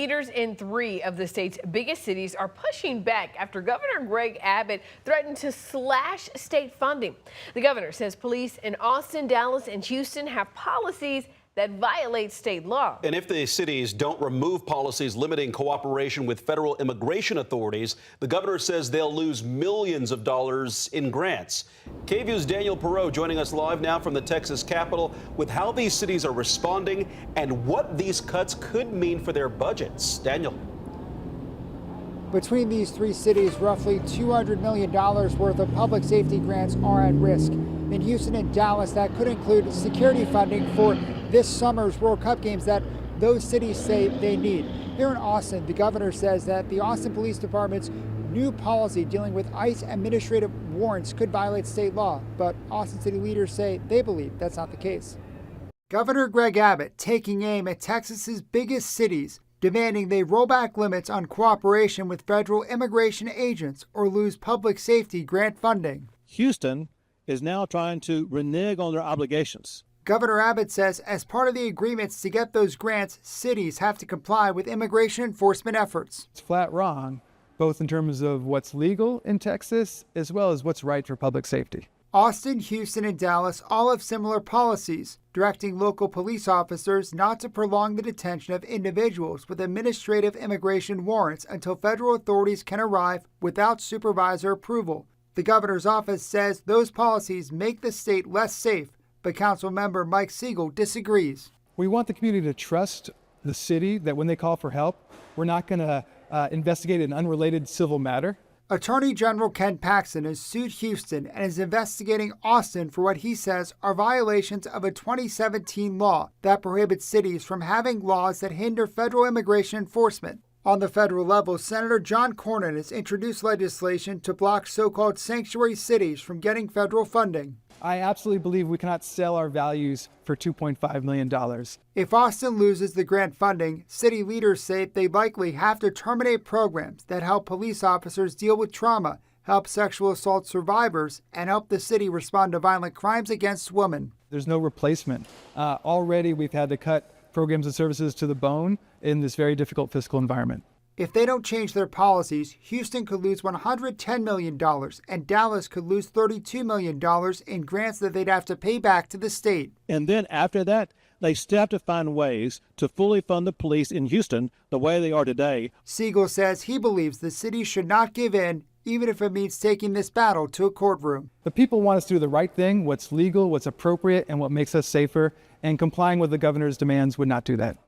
Leaders in 3 of the state's biggest cities are pushing back after Governor Greg Abbott threatened to slash state funding. The governor says police in Austin, Dallas, and Houston have policies that violate state law. And if the cities don't remove policies limiting cooperation with federal immigration authorities, the governor says they'll lose millions of dollars in grants. KVUE's Daniel Perot joining us live now from the Texas Capitol with how these cities are responding and what these cuts could mean for their budgets. Daniel. Between these 3 cities, roughly $200 million worth of public safety grants are at risk. In Houston and Dallas, that could include security funding for this summer's World Cup games that those cities say they need. Here in Austin, the governor says that the Austin Police Department's new policy dealing with ICE administrative warrants could violate state law, but Austin city leaders say they believe that's not the case. Governor Greg Abbott taking aim at Texas's biggest cities, demanding they roll back limits on cooperation with federal immigration agents or lose public safety grant funding. Houston is now trying to renege on their obligations. Governor Abbott says as part of the agreements to get those grants, cities have to comply with immigration enforcement efforts. It's flat wrong, both in terms of what's legal in Texas as well as what's right for public safety. Austin, Houston, and Dallas all have similar policies, directing local police officers not to prolong the detention of individuals with administrative immigration warrants until federal authorities can arrive without supervisor approval. The governor's office says those policies make the state less safe, but council member Mike Siegel disagrees. We want the community to trust the city that when they call for help, we're not going to investigate an unrelated civil matter. Attorney General Ken Paxton has sued Houston and is investigating Austin for what he says are violations of a 2017 law that prohibits cities from having laws that hinder federal immigration enforcement. On the federal level, Senator John Cornyn has introduced legislation to block so-called sanctuary cities from getting federal funding. I absolutely believe we cannot sell our values for $2.5 million. If Austin loses the grant funding, city leaders say they likely have to terminate programs that help police officers deal with trauma, help sexual assault survivors, and help the city respond to violent crimes against women. There's no replacement. Already we've had to cut programs and services to the bone in this very difficult fiscal environment. If they don't change their policies, Houston could lose $110 million and Dallas could lose $32 million in grants that they'd have to pay back to the state. And then after that, they still have to find ways to fully fund the police in Houston the way they are today. Siegel says he believes the city should not give in, even if it means taking this battle to a courtroom. The people want us to do the right thing, what's legal, what's appropriate, and what makes us safer, and complying with the governor's demands would not do that.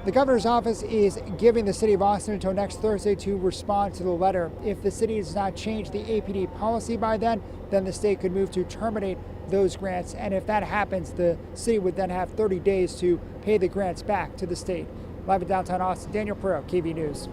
The governor's office is giving the city of Austin until next Thursday to respond to the letter. If the city does not change the APD policy by then the state could move to terminate those grants. And if that happens, the city would then have 30 days to pay the grants back to the state. Live in downtown Austin, Daniel Perot, KVUE News.